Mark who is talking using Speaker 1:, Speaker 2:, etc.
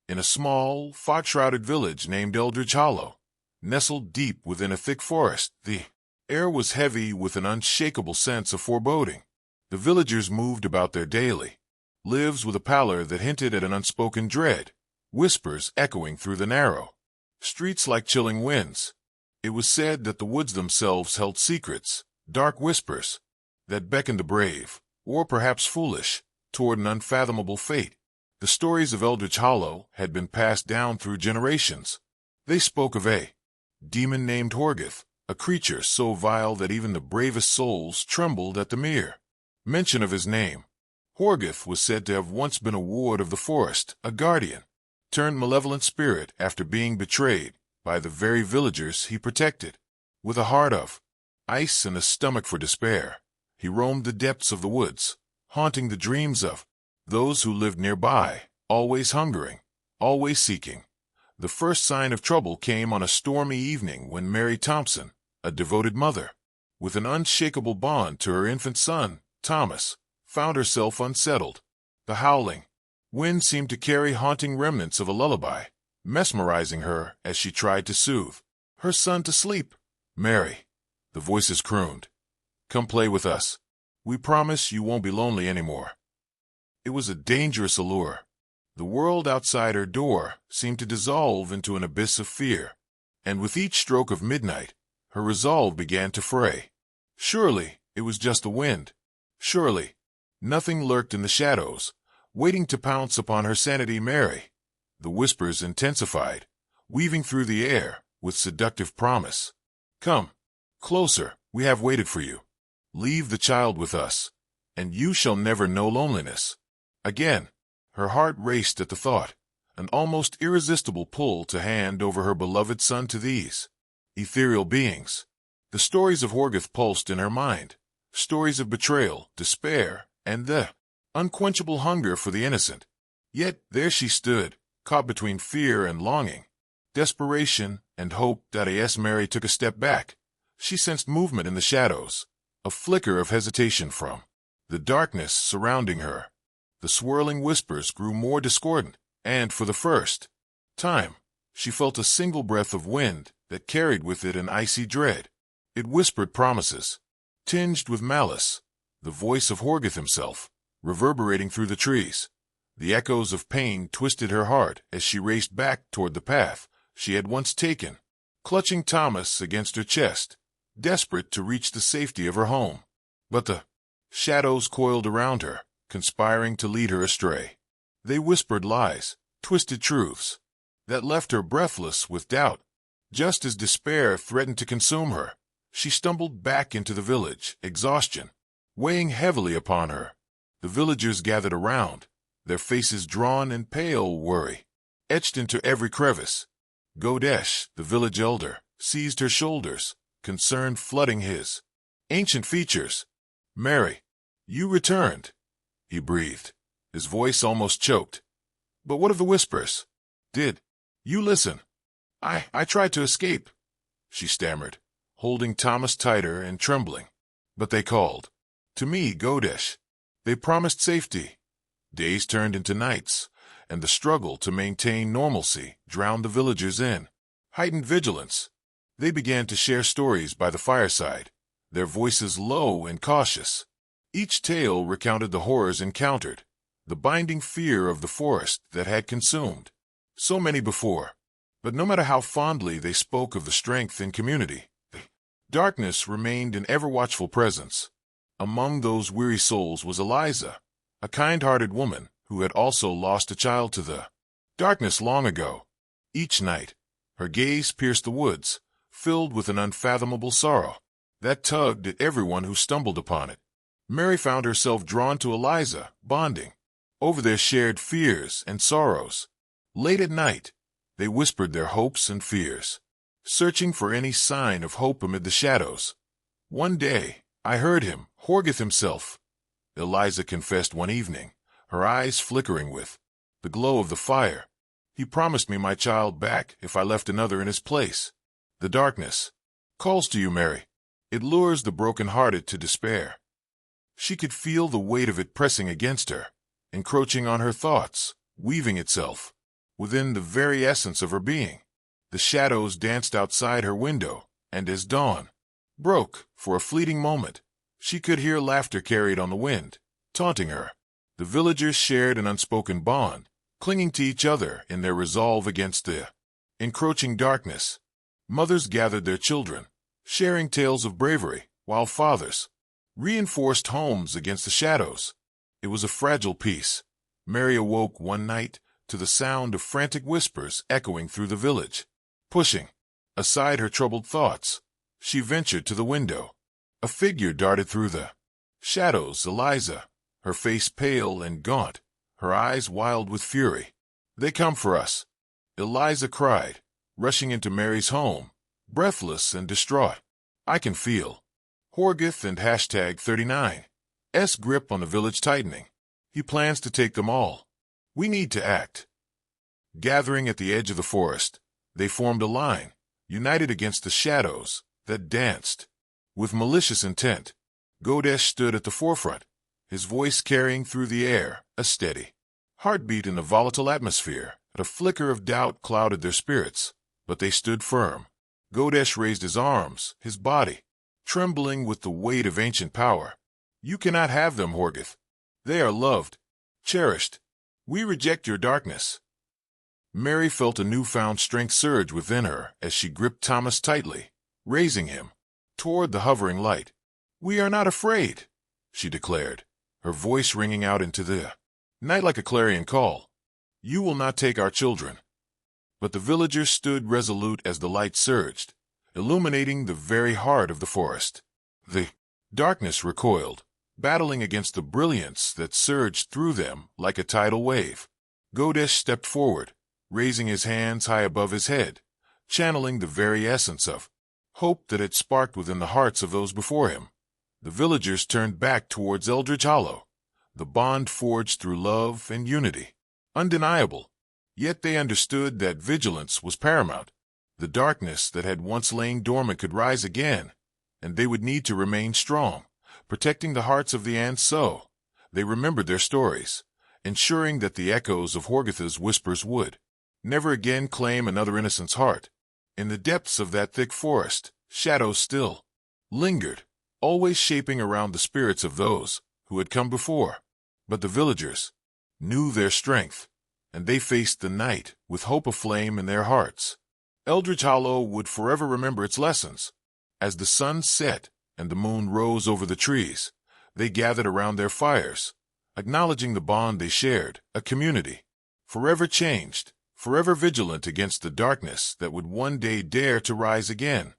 Speaker 1: in a small, fog-shrouded village named Eldridge Hollow. Nestled deep within a thick forest, the air was heavy with an unshakable sense of foreboding. The villagers moved about their daily lives with a pallor that hinted at an unspoken dread, whispers echoing through the narrow streets like chilling winds. It was said that the woods themselves held secrets, dark whispers, that beckoned the brave, or perhaps foolish, toward an unfathomable fate. The stories of Eldridge Hollow had been passed down through generations. They spoke of a demon named Horgith, a creature so vile that even the bravest souls trembled at the mere mention of his name. Horgith was said to have once been a ward of the forest, a guardian, turned malevolent spirit after being betrayed by the very villagers he protected. With a heart of ice and a stomach for despair, he roamed the depths of the woods, haunting the dreams of those who lived nearby, always hungering, always seeking. The first sign of trouble came on a stormy evening when Mary Thompson, a devoted mother, with an unshakable bond to her infant son, Thomas, found herself unsettled. The howling wind seemed to carry haunting remnants of a lullaby, mesmerizing her as she tried to soothe her son to sleep. "Mary," the voices crooned, "come play with us. We promise you won't be lonely anymore." It was a dangerous allure. The world outside her door seemed to dissolve into an abyss of fear, and with each stroke of midnight, her resolve began to fray. Surely it was just the wind. Surely nothing lurked in the shadows, waiting to pounce upon her sanity. "Mary," the whispers intensified, weaving through the air with seductive promise. "Come closer, we have waited for you. Leave the child with us, and you shall never know loneliness." Again, her heart raced at the thought, an almost irresistible pull to hand over her beloved son to these ethereal beings. The stories of Horgith pulsed in her mind, stories of betrayal, despair, and the unquenchable hunger for the innocent. Yet there she stood, caught between fear and longing, desperation and hope. As Mary took a step back, she sensed movement in the shadows, a flicker of hesitation from the darkness surrounding her. The swirling whispers grew more discordant, and for the first time, she felt a single breath of wind that carried with it an icy dread. It whispered promises, tinged with malice, the voice of Horgith himself, reverberating through the trees. The echoes of pain twisted her heart as she raced back toward the path she had once taken, clutching Thomas against her chest, desperate to reach the safety of her home. But the shadows coiled around her, conspiring to lead her astray. They whispered lies, twisted truths, that left her breathless with doubt. Just as despair threatened to consume her, she stumbled back into the village, exhaustion weighing heavily upon her. The villagers gathered around, their faces drawn in pale worry, etched into every crevice. Godesh, the village elder, seized her shoulders, concern flooding his ancient features. "Mary, you returned," he breathed, his voice almost choked. "But what of the whispers? Did you listen?" I tried to escape," she stammered, holding Thomas tighter and trembling. "But they called to me, Godesh. They promised safety." Days turned into nights, and the struggle to maintain normalcy drowned the villagers in heightened vigilance. They began to share stories by the fireside, their voices low and cautious. Each tale recounted the horrors encountered, the binding fear of the forest that had consumed so many before. But no matter how fondly they spoke of the strength in community, darkness remained an ever-watchful presence. Among those weary souls was Eliza, a kind-hearted woman who had also lost a child to the darkness long ago. Each night, her gaze pierced the woods, filled with an unfathomable sorrow that tugged at everyone who stumbled upon it. Mary found herself drawn to Eliza, bonding over their shared fears and sorrows. Late at night, they whispered their hopes and fears, searching for any sign of hope amid the shadows. "One day, I heard him, Horgith himself," Eliza confessed one evening, her eyes flickering with the glow of the fire. "He promised me my child back if I left another in his place. The darkness calls to you, Mary. It lures the broken-hearted to despair." She could feel the weight of it pressing against her, encroaching on her thoughts, weaving itself within the very essence of her being. The shadows danced outside her window, and as dawn broke, for a fleeting moment, she could hear laughter carried on the wind, taunting her. The villagers shared an unspoken bond, clinging to each other in their resolve against the encroaching darkness. Mothers gathered their children, sharing tales of bravery, while fathers reinforced homes against the shadows. It was a fragile peace. Mary awoke one night to the sound of frantic whispers echoing through the village. Pushing aside her troubled thoughts, she ventured to the window. A figure darted through the shadows. Eliza, her face pale and gaunt, her eyes wild with fury. "They come for us," Eliza cried, rushing into Mary's home, breathless and distraught. "I can feel Horgith and #39's grip on the village tightening. He plans to take them all. We need to act." Gathering at the edge of the forest, they formed a line, united against the shadows that danced. With malicious intent, Godesh stood at the forefront, his voice carrying through the air a steady heartbeat in a volatile atmosphere. A flicker of doubt clouded their spirits, but they stood firm. Godesh raised his arms, his body trembling with the weight of ancient power. "You cannot have them, Horgith. They are loved, cherished. We reject your darkness." Mary felt a newfound strength surge within her as she gripped Thomas tightly, raising him toward the hovering light. "We are not afraid," she declared, her voice ringing out into the night like a clarion call. "You will not take our children." But the villagers stood resolute as the light surged, illuminating the very heart of the forest. The darkness recoiled, battling against the brilliance that surged through them like a tidal wave. Godesh stepped forward, raising his hands high above his head, channeling the very essence of hope that had sparked within the hearts of those before him. The villagers turned back towards Eldridge Hollow, the bond forged through love and unity, undeniable. Yet they understood that vigilance was paramount. The darkness that had once lain dormant could rise again, and they would need to remain strong, protecting the hearts of the ants. So they remembered their stories, ensuring that the echoes of Horgith's whispers would never again claim another innocent's heart. In the depths of that thick forest, shadows still lingered, always shaping around the spirits of those who had come before. But the villagers knew their strength, and they faced the night with hope aflame in their hearts. Eldridge Hollow would forever remember its lessons. As the sun set and the moon rose over the trees, they gathered around their fires, acknowledging the bond they shared, a community forever changed, forever vigilant against the darkness that would one day dare to rise again.